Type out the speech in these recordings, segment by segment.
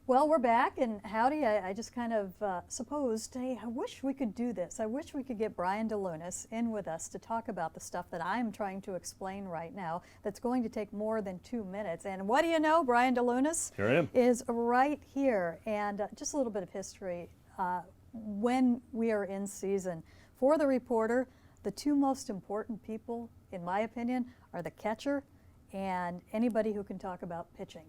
Well, we're back, and Howdy, I just kind of supposed, hey, I wish we could do this. I wish we could get Brian DeLunas in with us to talk about the stuff that I'm trying to explain right now that's going to take more than 2 minutes. And what do you know? Brian DeLunas Here I am. is right here. And just a little bit of history. When we are in season, for the reporter, the two most important people, in my opinion, are the catcher and anybody who can talk about pitching.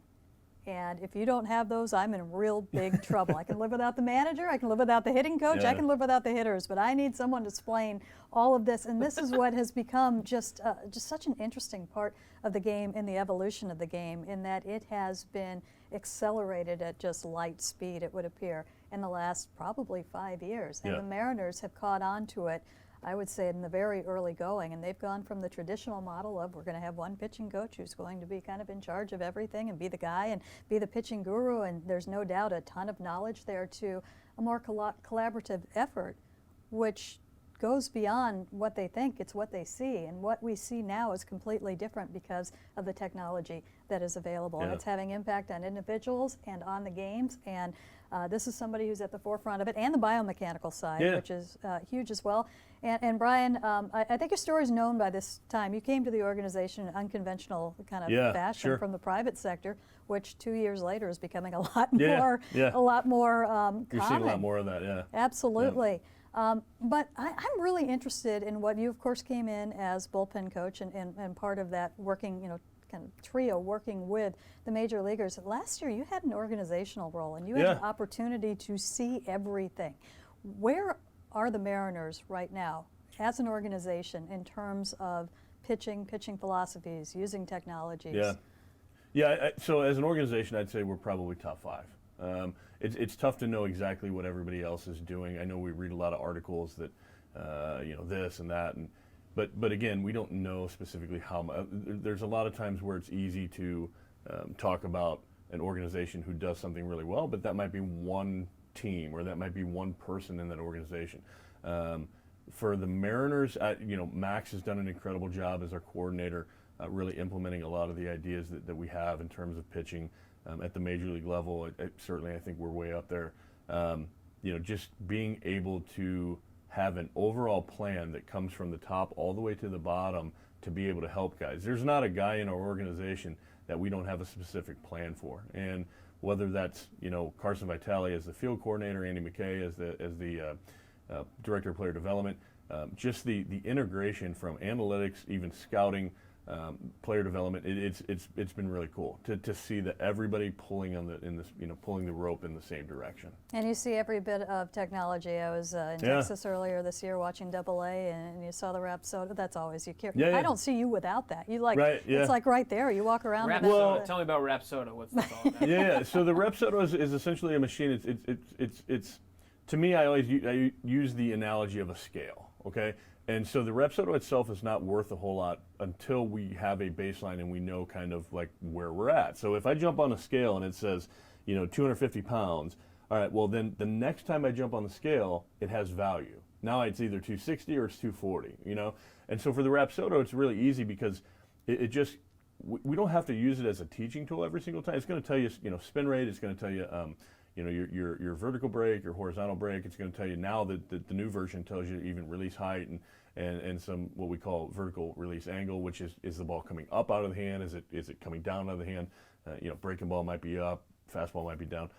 And if you don't have those, I'm in real big trouble. I can live without the manager, I can live without the hitting coach, I can live without the hitters, but I need someone to explain all of this. And this is what has become just such an interesting part of the game, in the evolution of the game, in that it has been accelerated at just light speed, it would appear, in the last probably 5 years. And the Mariners have caught on to it, I would say, in the very early going, and they've gone from the traditional model of we're going to have one pitching coach who's going to be kind of in charge of everything and be the guy and be the pitching guru, and there's no doubt a ton of knowledge there, to a more collaborative effort, which goes beyond what they think, it's what they see. And what we see now is completely different because of the technology that is available. And it's having impact on individuals and on the games. And this is somebody who's at the forefront of it, and the biomechanical side, which is huge as well. And Brian, I think your story is known by this time. You came to the organization in unconventional kind of fashion from the private sector, which 2 years later is becoming a lot more, a lot more common. You're seeing a lot more of that, Absolutely. But I'm really interested in what you, of course, came in as bullpen coach and part of that working, kind of trio working with the major leaguers. Last year, you had an organizational role, and you had an opportunity to see everything. Where are the Mariners right now as an organization in terms of pitching philosophies, using technologies? So as an organization, I'd say we're probably top 5. It's tough to know exactly what everybody else is doing. I know we read a lot of articles that, this and that, but again, we don't know specifically how. There's a lot of times where it's easy to talk about an organization who does something really well, but that might be one team or that might be one person in that organization. For the Mariners, Max has done an incredible job as our coordinator, really implementing a lot of the ideas that we have in terms of pitching. At the major league level, certainly I think we're way up there. Just being able to have an overall plan that comes from the top all the way to the bottom to be able to help guys. There's not a guy in our organization that we don't have a specific plan for. And whether that's, Carson Vitale as the field coordinator, Andy McKay as the director of player development, just the integration from analytics, even scouting, player development, it's been really cool to see that everybody pulling pulling the rope in the same direction. And you see every bit of technology. I was in Texas earlier this year watching AA, and you saw the Rapsodo. That's always you care. I don't see you without that. You it's like right there. You walk around. Tell me about Rapsodo. What's this all about? So the Rapsodo is essentially a machine. It's to me, I use the analogy of a scale. Okay. And so the Rapsodo itself is not worth a whole lot until we have a baseline and we know kind of like where we're at. So if I jump on a scale and it says, 250 pounds, all right, well then the next time I jump on the scale, it has value. Now it's either 260 or it's 240, And so for the Rapsodo, it's really easy because it just, we don't have to use it as a teaching tool every single time. It's going to tell you, spin rate. It's going to tell you, your vertical break, your horizontal break. It's going to tell you now that the new version tells you even release height and some what we call vertical release angle, which is the ball coming up out of the hand? Is it coming down out of the hand? Breaking ball might be up, fastball might be down.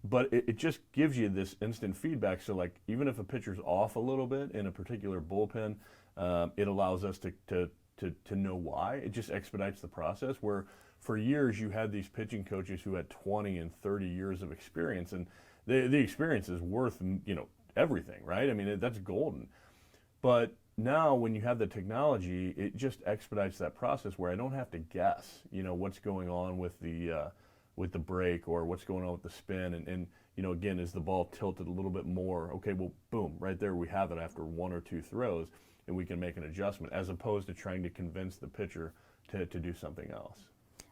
But it just gives you this instant feedback. So like even if a pitcher's off a little bit in a particular bullpen, it allows us to know why. It just expedites the process, where for years you had these pitching coaches who had 20 and 30 years of experience, and the experience is worth everything, right? I mean, that's golden. But now when you have the technology, it just expedites that process where I don't have to guess, what's going on with the break or what's going on with the spin. And again, is the ball tilted a little bit more? Okay, well, boom, right there we have it after 1 or 2 throws, and we can make an adjustment as opposed to trying to convince the pitcher to do something else.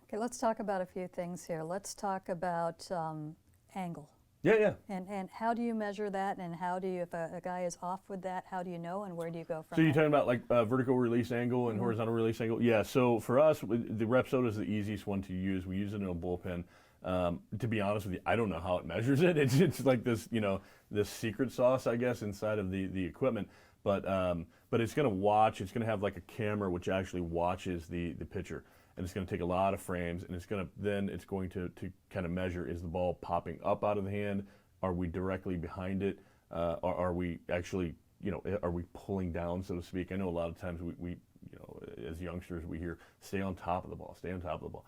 Okay, let's talk about a few things here. Let's talk about angle. And how do you measure that, and how do you, if a guy is off with that, how do you know, and where do you go from So you're talking about like vertical release angle and horizontal release angle? Yeah, so for us, the Rapsodo is the easiest one to use. We use it in a bullpen. To be honest with you, I don't know how it measures it. It's like this, this secret sauce, I guess, inside of the equipment. But it's going to watch. It's going to have like a camera which actually watches the pitcher, and it's going to take a lot of frames, and it's going to kind of measure, is the ball popping up out of the hand? Are we directly behind it? Or are we actually, are we pulling down, so to speak? I know a lot of times we as youngsters, we hear, stay on top of the ball, stay on top of the ball.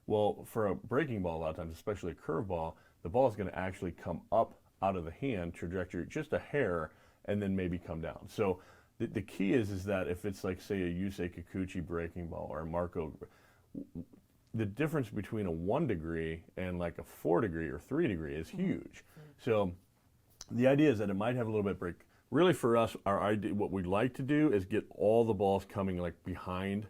Well, for a breaking ball, a lot of times, especially a curve ball, the ball is going to actually come up out of the hand trajectory just a hair, and then maybe come down. So the key is that if it's like, say, a Yusei Kikuchi breaking ball or a Marco, the difference between a 1 degree and like a 4 degree or 3 degree is huge. So the idea is that it might have a little bit break. Really, for us, our idea, what we'd like to do is get all the balls coming like behind,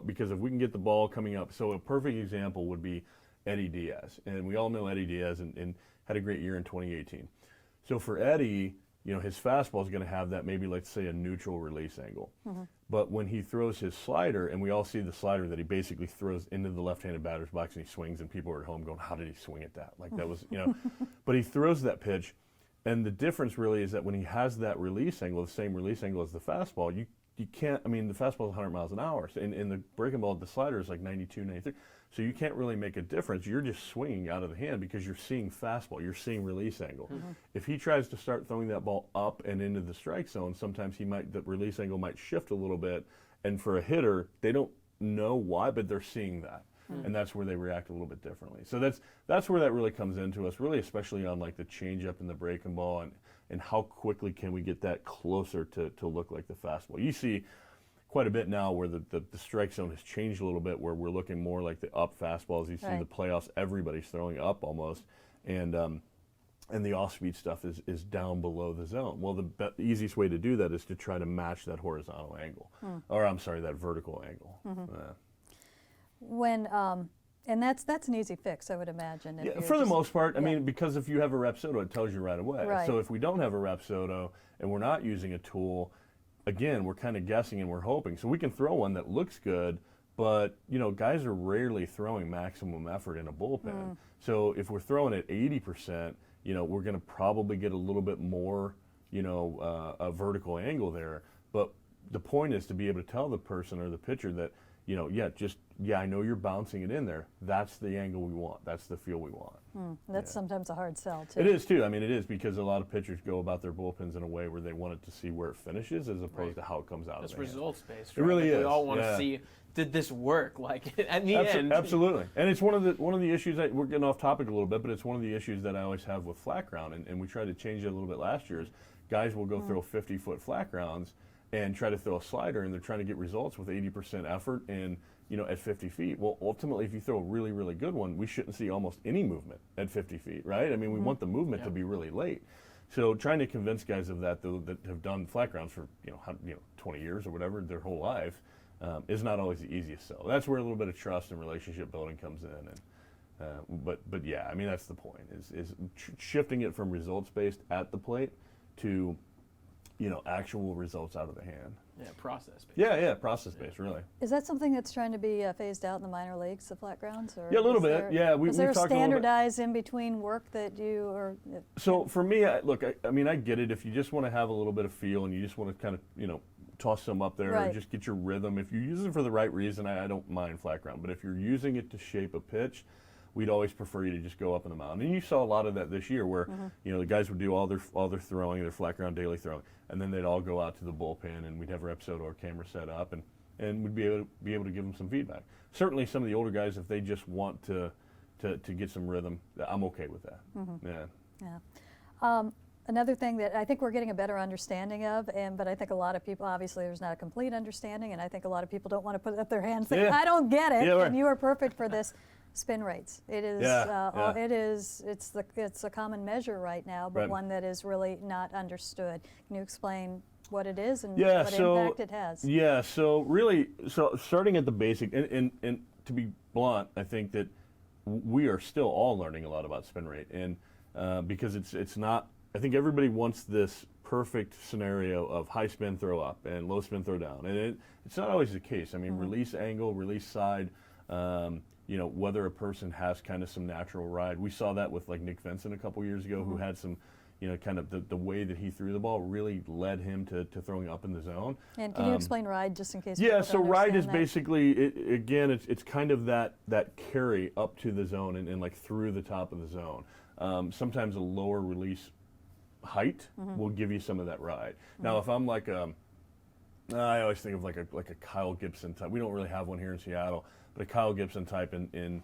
because if we can get the ball coming up. So a perfect example would be Eddie Diaz. And we all know Eddie Diaz and had a great year in 2018. So for Eddie, his fastball is going to have that maybe, let's say, a neutral release angle. But when he throws his slider, and we all see the slider that he basically throws into the left-handed batter's box and he swings, and people are at home going, how did he swing at that? Like that was, but he throws that pitch. And the difference really is that when he has that release angle, the same release angle as the fastball, you can't, the fastball is 100 miles an hour. So in the breaking ball, the slider is like 92, 93. So you can't really make a difference. You're just swinging out of the hand because you're seeing fastball, you're seeing release angle. If he tries to start throwing that ball up and into the strike zone, sometimes the release angle might shift a little bit. And for a hitter, they don't know why, but they're seeing that. And that's where they react a little bit differently. So that's where that really comes into us, really, especially on like the changeup and the breaking ball, and how quickly can we get that closer to look like the fastball. You see quite a bit now where the strike zone has changed a little bit, where we're looking more like the up fastballs. You see the playoffs, everybody's throwing up almost, and the off-speed stuff is down below the zone. Well, the easiest way to do that is to try to match that horizontal angle, or I'm sorry, that vertical angle. And that's an easy fix, I would imagine. Yeah, for the most part. I mean, because if you have a Rapsodo, it tells you right away. Right. So if we don't have a Rapsodo and we're not using a tool, again, we're kind of guessing and we're hoping. So we can throw one that looks good, but guys are rarely throwing maximum effort in a bullpen. So if we're throwing at 80%, we're going to probably get a little bit more, a vertical angle there. But the point is to be able to tell the person or the pitcher that, I know you're bouncing it in there. That's the angle we want. That's the feel we want. That's sometimes a hard sell, too. It is, too. It is, because a lot of pitchers go about their bullpens in a way where they want it to see where it finishes as opposed to how it comes out of the hand. It's results-based. It really is. We all want to see, did this work? Like, at the end. Absolutely. And it's one of the issues that, we're getting off topic a little bit, but it's one of the issues that I always have with flat ground, and we tried to change it a little bit last year, is guys will go throw 50-foot flat grounds and try to throw a slider, and they're trying to get results with 80% effort and at 50 feet. Well, ultimately, if you throw a really, really good one, we shouldn't see almost any movement at 50 feet, right? We want the movement to be really late. So trying to convince guys of that, though, that have done flat grounds for 20 years or whatever, their whole life, is not always the easiest sell. That's where a little bit of trust and relationship building comes in. But yeah, that's the point, is shifting it from results-based at the plate to actual results out of the hand. Yeah, process-based. Yeah, process-based, really. Is that something that's trying to be phased out in the minor leagues, the flat grounds? Or yeah, a little bit. Is there a standardized in-between work that you or? So for me, I get it. If you just want to have a little bit of feel and you just want to kind of, toss some up there and just get your rhythm. If you use it for the right reason, I don't mind flat ground. But if you're using it to shape a pitch, we'd always prefer you to just go up in the mound. And you saw a lot of that this year where, the guys would do all their throwing, their flat ground daily throwing, and then they'd all go out to the bullpen, and we'd have our Rapsodo or camera set up, and we'd be able to give them some feedback. Certainly some of the older guys, if they just want to get some rhythm, I'm okay with that. Yeah. Another thing that I think we're getting a better understanding of, but I think a lot of people, obviously there's not a complete understanding, and I think a lot of people don't want to put up their hands saying, I don't get it, and you are perfect for this. Spin rates. It is. It's a common measure right now, but one that is really not understood. Can you explain what it is and what impact it has? Yeah. So starting at the basic, and to be blunt, I think that we are still all learning a lot about spin rate, and because it's not. I think everybody wants this perfect scenario of high spin throw up and low spin throw down, and it's not always the case. Release angle, release side. whether a person has kind of some natural ride. We saw that with like Nick Vincent a couple years ago, who had some, kind of the way that he threw the ball really led him to throwing up in the zone. And can you explain ride just in case? Yeah, people so don't ride is understand that? basically, it's kind of that carry up to the zone and like through the top of the zone. Sometimes a lower release height will give you some of that ride. Now, if I'm like I always think of like a Kyle Gibson type. We don't really have one here in Seattle, but a Kyle Gibson type in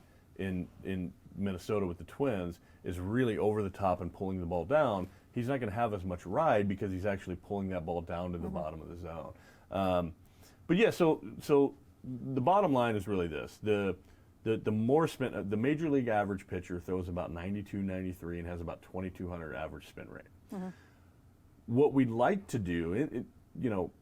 Minnesota with the Twins is really over the top and pulling the ball down. He's not going to have as much ride because he's actually pulling that ball down to the bottom of the zone. But yeah, so the bottom line is really this: the more spin, the major league average pitcher throws about 92, 93 and has about 2,200 average spin rate. What we'd like to do,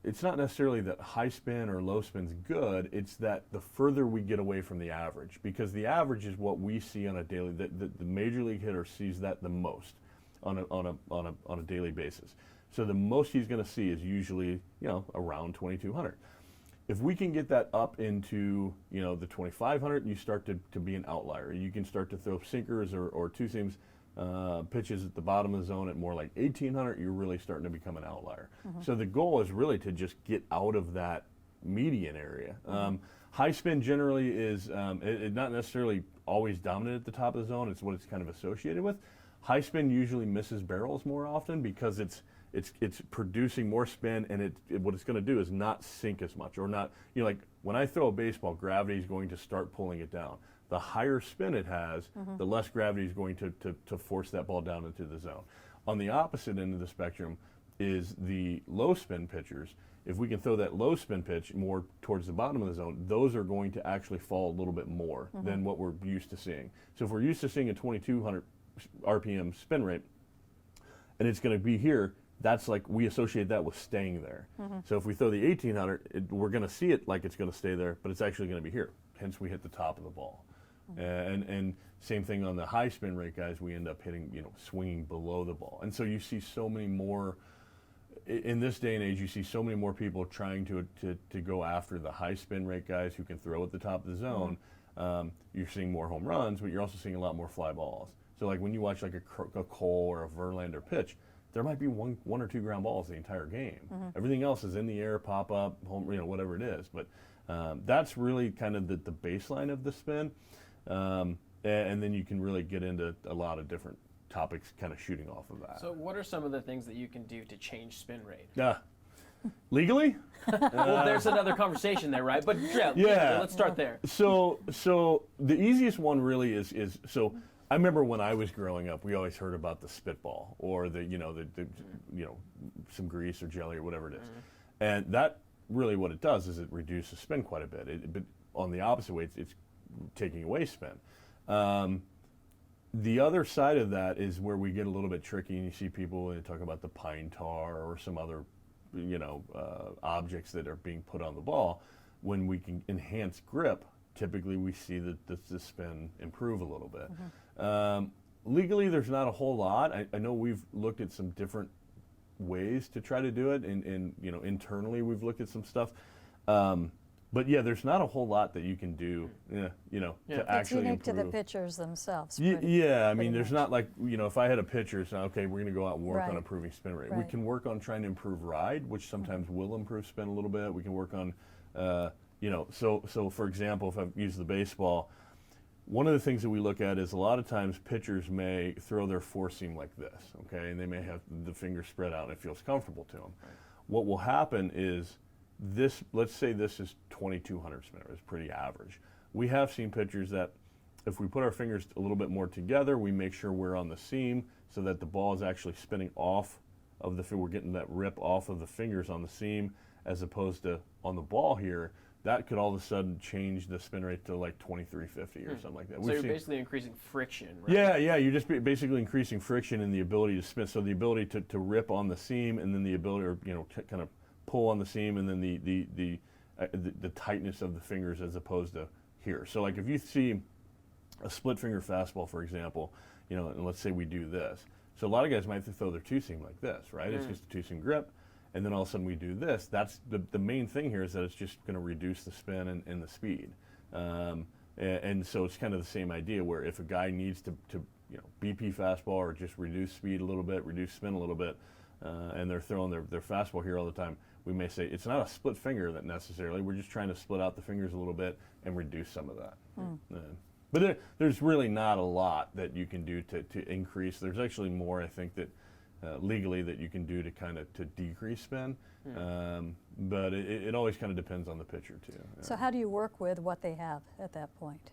it's not necessarily that high spin or low spin's good. It's that the further we get away from the average, because the average is what we see on a daily. The major league hitter sees that the most on a daily basis. So the most he's going to see is usually around 2,200. If we can get that up into the 2,500, you start to be an outlier. You can start to throw sinkers or two seams pitches at the bottom of the zone at more like 1,800. You're really starting to become an outlier. So the goal is really to just get out of that median area. High spin generally is not necessarily always dominant at the top of the zone. It's what it's kind of associated with. High spin usually misses barrels more often because it's producing more spin, and what it's going to do is not sink as much, or not, like when I throw a baseball, gravity is going to start pulling it down. The higher spin it has, the less gravity is going to force that ball down into the zone. On the opposite end of the spectrum is the low spin pitchers. If we can throw that low spin pitch more towards the bottom of the zone, those are going to actually fall a little bit more than what we're used to seeing. So if we're used to seeing a 2,200 RPM spin rate, and it's going to be here, that's like, we associate that with staying there. So if we throw the 1,800, we're going to see it like it's going to stay there, but it's actually going to be here. Hence, we hit the top of the ball. And same thing on the high spin rate guys, we end up hitting, swinging below the ball. And so you see so many more, in this day and age, you see so many more people trying to go after the high spin rate guys who can throw at the top of the zone. You're seeing more home runs, but you're also seeing a lot more fly balls. So like when you watch like a Cole or a Verlander pitch, there might be one or two ground balls the entire game. Everything else is in the air, pop up, home, whatever it is. But that's really kind of the baseline of the spin. And then you can really get into a lot of different topics kind of shooting off of that. So what are some of the things that you can do to change spin rate? Legally? Well, there's another conversation there, right? But yeah, let's start there. So the easiest one really is so I remember when I was growing up, we always heard about the spitball or the some grease or jelly or whatever it is. And that really what it does is it reduces spin quite a bit. But on the opposite way, it's taking away spin. The other side of that is where we get a little bit tricky, and you see people talk about the pine tar or some other objects that are being put on the ball. When we can enhance grip, typically we see that the spin improve a little bit. Legally, there's not a whole lot. I know we've looked at some different ways to try to do it, and internally we've looked at some stuff. But yeah, there's not a whole lot that you can do, to actually unique improve. to the pitchers themselves. I mean, there's much. not like, if I had a pitcher, it's not, okay, we're going to go out and work on Right. improving spin rate. We Right. can work on trying to improve ride, which sometimes will improve spin a little bit. We can work on, so for example, if I use the baseball, one of the things that we look at is a lot of times pitchers may throw their four seam like this, okay, and they may have the fingers spread out and it feels comfortable to them. Right. What will happen is this, let's say this is 2,200 spinner, it's pretty average. We have seen pitchers that if we put our fingers a little bit more together, we make sure we're on the seam so that the ball is actually spinning off of we're getting that rip off of the fingers on the seam, as opposed to on the ball here. That could all of a sudden change the spin rate to like 2,350 or something like that. So you're basically increasing friction, right? Yeah, you're just basically increasing friction in the ability to spin. So the ability to rip on the seam, and then the ability, or kind of pull on the seam, and then the tightness of the fingers as opposed to here. So like if you see a split finger fastball, for example, and let's say we do this. So a lot of guys might throw their two seam like this, right? It's just a two seam grip. And then all of a sudden we do this. That's the main thing here, is that it's just going to reduce the spin and the speed. And so it's kind of the same idea where if a guy needs to BP fastball or just reduce speed a little bit, reduce spin a little bit, and they're throwing their fastball here all the time, we may say it's not a split finger that necessarily. We're just trying to split out the fingers a little bit and reduce some of that. But there's really not a lot that you can do to increase. There's actually more, I think, that legally that you can do to kind of to decrease spin. But it always kind of depends on the pitcher too. So how do you work with what they have at that point?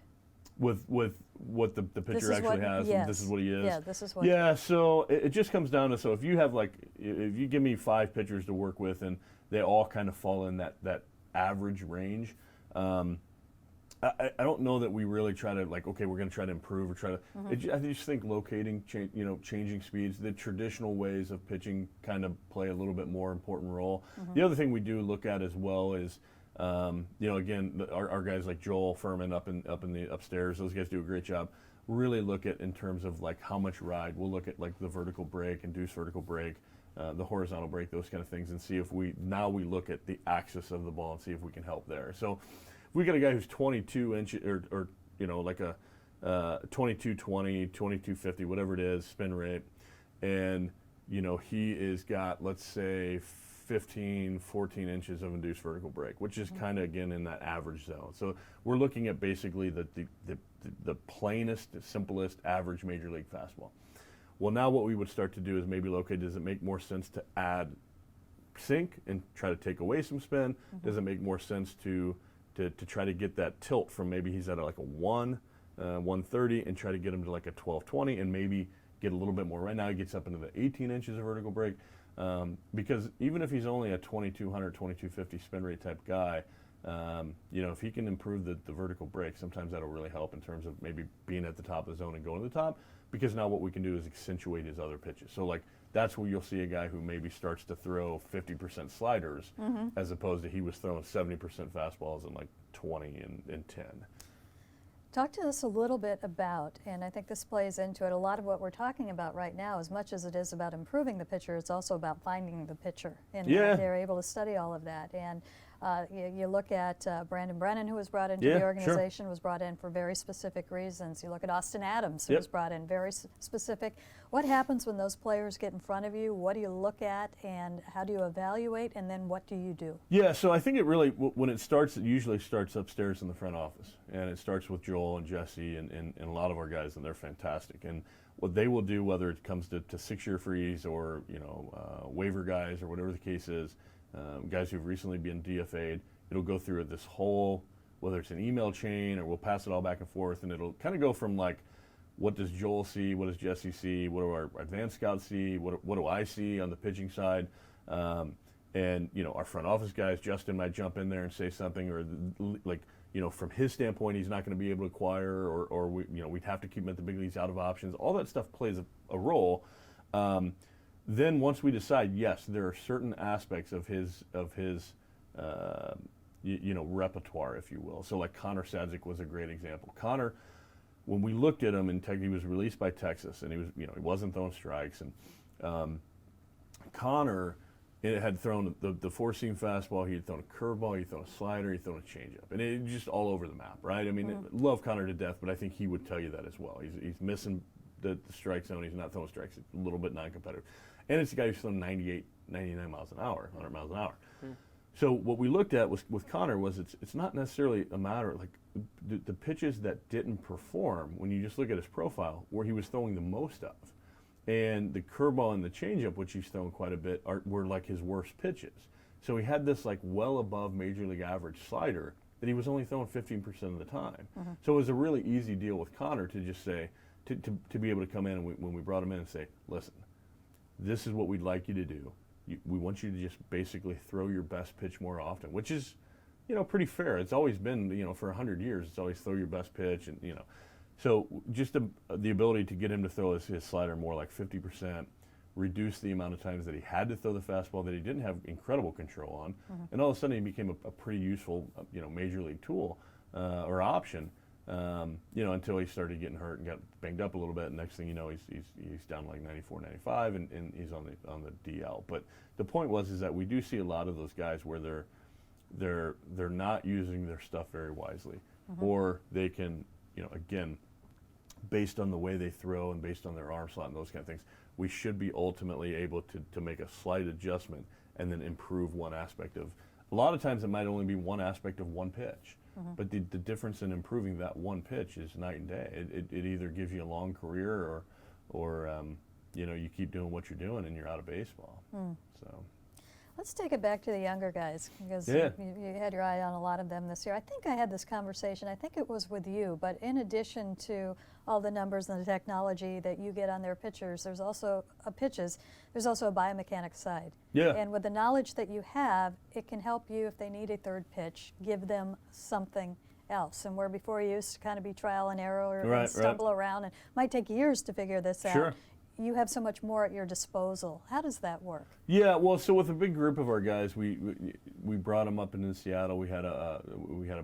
With what the pitcher actually has, yes. and this is what he is. Yeah, this is what. Yeah, so it just comes down to, so if you have if you give me 5 pitchers to work with and they all kind of fall in that average range, I don't know that we really try to okay, we're going to try to improve or try to. I just think locating, changing speeds, the traditional ways of pitching kind of play a little bit more important role. The other thing we do look at as well is, again, our guys like Joel Furman up in the upstairs, those guys do a great job. Really look at in terms of how much ride. We'll look at the vertical break, induced vertical break, the horizontal break, those kind of things, and see if we look at the axis of the ball and see if we can help there. So we got a guy who's 22 inches or like a 2220, 2250, whatever it is, spin rate, and he is got, let's say, 15, 14 inches of induced vertical break, which is kind of again in that average zone. So we're looking at basically the plainest, simplest average major league fastball. Well, now what we would start to do is maybe locate, does it make more sense to add sink and try to take away some spin? Does it make more sense to try to get that tilt from maybe he's at a 130 and try to get him to like a 1220 and maybe get a little bit more. Right now he gets up into the 18 inches of vertical break, because even if he's only a 2200, 2250 spin rate type guy, if he can improve the vertical break, sometimes that'll really help in terms of maybe being at the top of the zone and going to the top, because now what we can do is accentuate his other pitches. So that's where you'll see a guy who maybe starts to throw 50% sliders, as opposed to he was throwing 70% fastballs and 20 and 10. Talk to us a little bit about, and I think this plays into it, a lot of what we're talking about right now, as much as it is about improving the pitcher, it's also about finding the pitcher. And they're able to study all of that. And you look at Brandon Brennan, who was brought into the organization, was brought in for very specific reasons. You look at Austin Adams, who was brought in, very specific. What happens when those players get in front of you? What do you look at, and how do you evaluate, and then what do you do? Yeah, so I think it really, when it starts, it usually starts upstairs in the front office. And it starts with Joel and Jesse and a lot of our guys, and they're fantastic. And what they will do, whether it comes to 6-year freeze or waiver guys or whatever the case is, guys who've recently been DFA'd, it'll go through this whole, whether it's an email chain or we'll pass it all back and forth, and it'll kind of go from what does Joel see, what does Jesse see, what do our advanced scouts see, what do I see on the pitching side, and our front office guys, Justin might jump in there and say something, or from his standpoint, he's not going to be able to acquire, or we'd have to keep him at the big leagues, out of options. All that stuff plays a role. Then once we decide, yes, there are certain aspects of his repertoire, if you will. So Connor Sadzik was a great example. Connor, when we looked at him, he was released by Texas, and he was, he wasn't throwing strikes. And Connor had thrown the four-seam fastball. He had thrown a curveball. He had thrown a slider. He had thrown a changeup, and it just all over the map, right? I mean, love Connor to death, but I think he would tell you that as well. He's missing the strike zone. He's not throwing strikes. It's a little bit non-competitive. And it's a guy who's throwing 98, 99 miles an hour, 100 miles an hour. So what we looked at with Connor was it's not necessarily a matter of the pitches that didn't perform when you just look at his profile, where he was throwing the most of. And the curveball and the changeup, which he's thrown quite a bit, were his worst pitches. So he had this well above major league average slider that he was only throwing 15% of the time. So it was a really easy deal with Connor to just say, to be able to come in, and when we brought him in and say, listen, this is what we'd like you to do. We want you to just basically throw your best pitch more often, which is, pretty fair. It's always been, for 100 years, it's always throw your best pitch, and So just the ability to get him to throw his slider more like 50%, reduce the amount of times that he had to throw the fastball that he didn't have incredible control on, and all of a sudden he became a pretty useful, major league tool or option. Until he started getting hurt and got banged up a little bit. And next thing you know, he's down 94, 95, and he's on the DL. But the point is that we do see a lot of those guys where they're not using their stuff very wisely. or they can, again, based on the way they throw and based on their arm slot and those kind of things, we should be ultimately able to make a slight adjustment and then improve one aspect of. A lot of times it might only be one aspect of one pitch, but the difference in improving that one pitch is night and day. It either gives you a long career or you keep doing what you're doing and you're out of baseball. So. Let's take it back to the younger guys, because Yeah. you had your eye on a lot of them this year. I think I had this conversation, I think it was with you, but in addition to all the numbers and the technology that you get on their pitchers, there's also there's also a biomechanics side. Yeah. And with the knowledge that you have, it can help you if they need a third pitch, give them something else. And where before you used to kind of be trial and error and stumble around, and it might take years to figure this Sure. out. You have so much more at your disposal. How does that work? Yeah, well, so with a big group of our guys, we brought them up into Seattle. We had a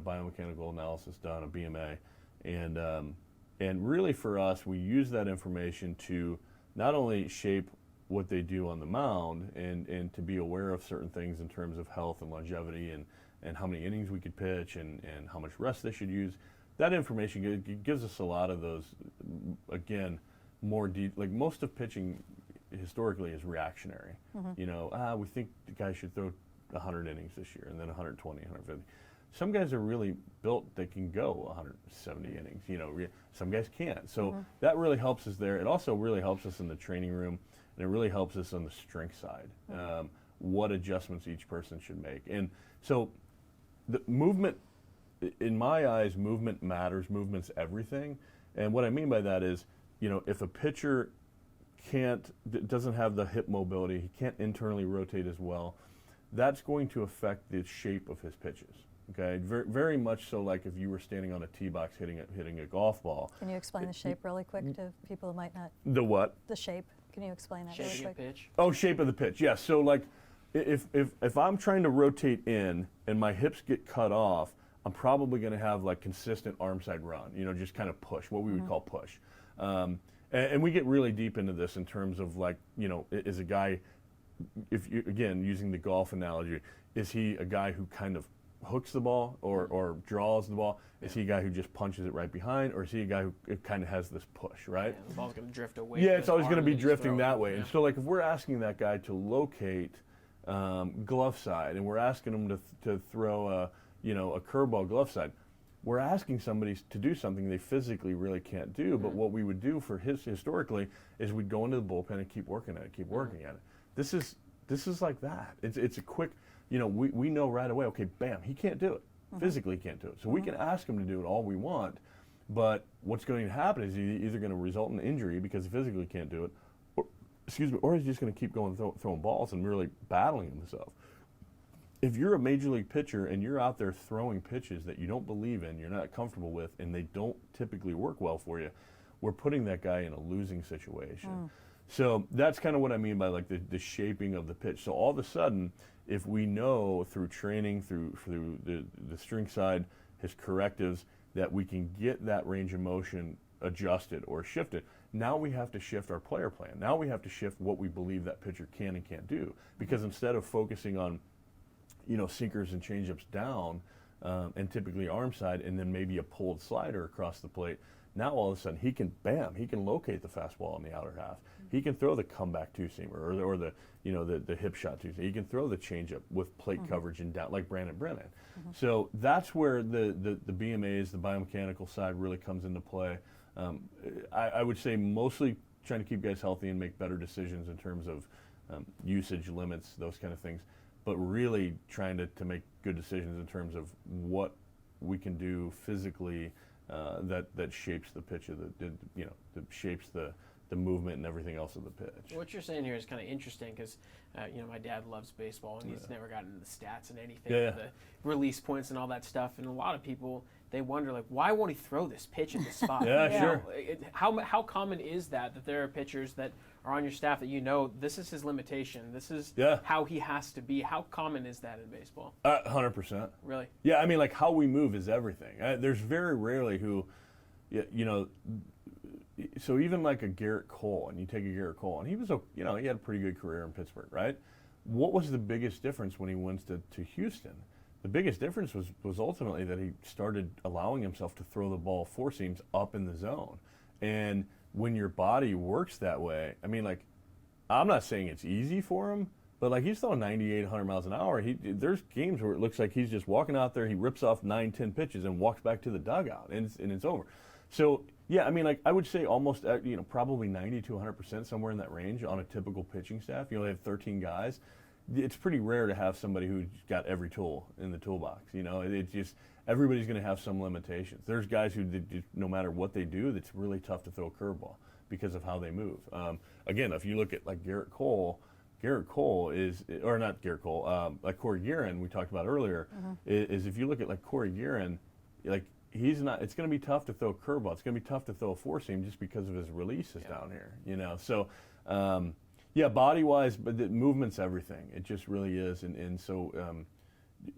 biomechanical analysis done, a BMA, and really for us, we use that information to not only shape what they do on the mound and to be aware of certain things in terms of health and longevity and how many innings we could pitch and how much rest they should use. That information gives us a lot of those, again, more deep, like most of pitching historically is reactionary. We think the guy should throw 100 innings this year and then 120, 150. Some guys are really built, they can go 170 innings. Some guys can't. So that really helps us there. It also really helps us in the training room, and it really helps us on the strength side, what adjustments each person should make. And so the movement, in my eyes, movement matters. Movement's everything. And what I mean by that is, if a pitcher doesn't have the hip mobility, he can't internally rotate as well, that's going to affect the shape of his pitches. Okay, very, very much so. Like if you were standing on a tee box hitting a golf ball. Can you explain the shape really quick to people who might not? The what? The shape. Can you explain that really Shaping a quick? pitch. Oh, shape of the pitch. Yeah. So like, if I'm trying to rotate in and my hips get cut off, I'm probably going to have like consistent arm side run. Just kind of push, what we would call push. And we get really deep into this in terms of like, is a guy, if you, again, using the golf analogy, is he a guy who kind of hooks the ball or draws the ball? Is he a guy who just punches it right behind, or is he a guy who kind of has this push, right? Yeah, the ball's going to drift away. Yeah, from it's his always going to arm be that he's drifting throwing. that way. Yeah. And so like if we're asking that guy to locate glove side, and we're asking him to throw a curveball glove side, we're asking somebody to do something they physically really can't do. But what we would do for historically is we'd go into the bullpen and keep working at it, keep working at it. This is like that. It's a quick, we know right away, okay, bam, he can't do it. Physically can't do it. So we can ask him to do it all we want, but what's going to happen is he's either going to result in injury because he physically can't do it, or he's just going to keep going throwing balls and really battling himself. If you're a major league pitcher and you're out there throwing pitches that you don't believe in, you're not comfortable with, and they don't typically work well for you, we're putting that guy in a losing situation. So that's kind of what I mean by like the shaping of the pitch. So all of a sudden, if we know through training, through the strength side, his correctives, that we can get that range of motion adjusted or shifted, now we have to shift our player plan. Now we have to shift what we believe that pitcher can and can't do. Because instead of focusing on sinkers and changeups down, and typically arm side, and then maybe a pulled slider across the plate, now all of a sudden he can locate the fastball on the outer half. He can throw the comeback two-seamer or the hip shot two-seamer. He can throw the changeup with plate coverage and down, like Brandon Brennan. So that's where the BMAs, the biomechanical side, really comes into play. I would say mostly trying to keep guys healthy and make better decisions in terms of usage limits, those kind of things, but really trying to make good decisions in terms of what we can do physically that shapes the pitch of that shapes the movement and everything else of the pitch. What you're saying here is kind of interesting because, my dad loves baseball and he's never gotten into the stats and anything, the release points and all that stuff. And a lot of people, they wonder, like, why won't he throw this pitch at this spot? Sure. How common is that there are pitchers that are on your staff that this is his limitation, this is how he has to be? How common is that in baseball? 100%. Really? Yeah, I mean, like how we move is everything. There's very rarely who, so even like a Garrett Cole, and you take a Garrett Cole, and he was, he had a pretty good career in Pittsburgh, right? What was the biggest difference when he went to Houston? The biggest difference was ultimately that he started allowing himself to throw the ball four seams up in the zone. And when your body works that way, I mean, like, I'm not saying it's easy for him, but like he's throwing 98, 100 miles an hour. There's games where it looks like he's just walking out there, he rips off 9, 10 pitches and walks back to the dugout, and it's over. So, yeah, I mean, like, I would say almost, probably 90 to 100%, somewhere in that range on a typical pitching staff. You only have 13 guys. It's pretty rare to have somebody who's got every tool in the toolbox. It's just everybody's going to have some limitations. There's guys who, no matter what they do, that's really tough to throw a curveball because of how they move. Again, if you look at like Garrett Cole is, or not Garrett Cole, like Corey Guerin, we talked about earlier, is if you look at like Corey Guerin, like he's not. It's going to be tough to throw a curveball. It's going to be tough to throw a four seam just because of his releases down here. So. Yeah, body-wise, but the movement's everything. It just really is, and so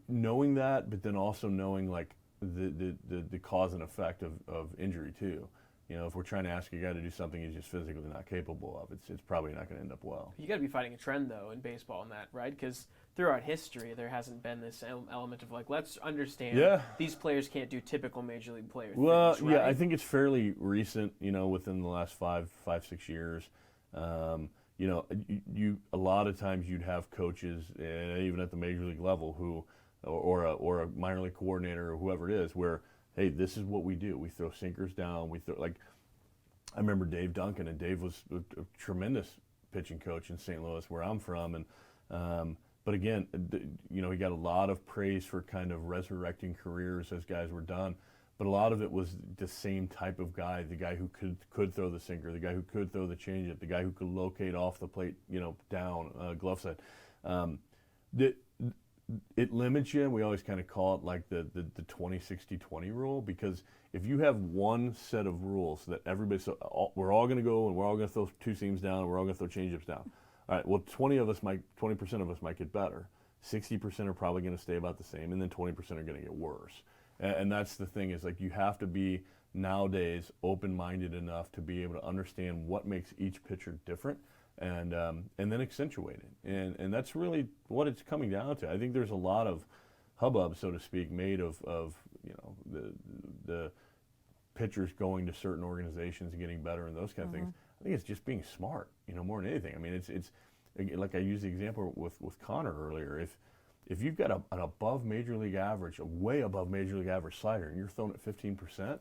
knowing that, but then also knowing like the cause and effect of injury too. If we're trying to ask a guy to do something he's just physically not capable of, it's probably not going to end up well. You got to be fighting a trend though in baseball in that, right? Because throughout history, there hasn't been this element of like, let's understand these players can't do typple major league player things, right? Yeah, I think it's fairly recent. Within the last 5-6 years. You a lot of times you'd have coaches, even at the major league level, who, or a minor league coordinator or whoever it is, where, hey, this is what we do. We throw sinkers down. We throw, like, I remember Dave Duncan, and Dave was a tremendous pitching coach in St. Louis, where I'm from, and but again, he got a lot of praise for kind of resurrecting careers as guys were done. But a lot of it was the same type of guy, the guy who could throw the sinker, the guy who could throw the changeup, the guy who could locate off the plate, down, glove side. It limits you, and we always kind of call it like the 20-60-20 rule, because if you have one set of rules that we're all going to go and we're all going to throw two seams down and we're all going to throw changeups down. All right, well, 20% of us might get better. 60% are probably going to stay about the same, and then 20% are going to get worse. And that's the thing, is like you have to be nowadays open-minded enough to be able to understand what makes each pitcher different, and then accentuate it. And that's really what it's coming down to. I think there's a lot of hubbub, so to speak, made of the pitchers going to certain organizations and getting better and those kind of things. I think it's just being smart, more than anything. I mean, it's like I used the example with Connor earlier. If you've got an above major league average, a way above major league average slider, and you're throwing at 15%,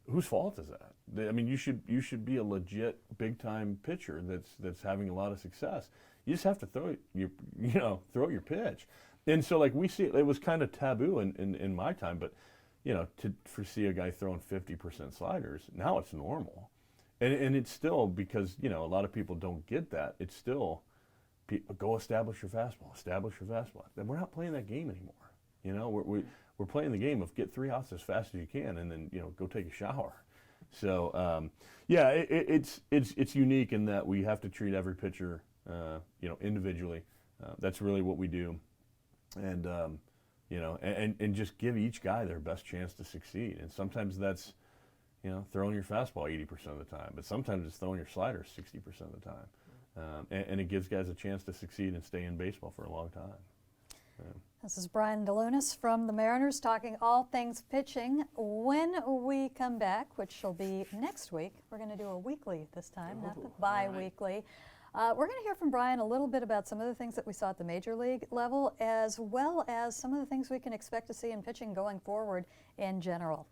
whose fault is that? I mean, you should be a legit big time pitcher that's having a lot of success. You just have to throw your pitch. And so, like, we see it was kind of taboo in my time, but to see a guy throwing 50% sliders, now it's normal, and it's still, because a lot of people don't get that. It's still, go establish your fastball. And we're not playing that game anymore. We're playing the game of get 3 outs as fast as you can, and then go take a shower. So it's unique in that we have to treat every pitcher individually. That's really what we do, and and just give each guy their best chance to succeed. And sometimes that's throwing your fastball 80% of the time, but sometimes it's throwing your slider 60% of the time. And it gives guys a chance to succeed and stay in baseball for a long time. This is Brian DeLunas from the Mariners talking all things pitching. When we come back, which will be next week, we're going to do a weekly this time, not the bi-weekly. We're going to hear from Brian a little bit about some of the things that we saw at the major league level, as well as some of the things we can expect to see in pitching going forward in general.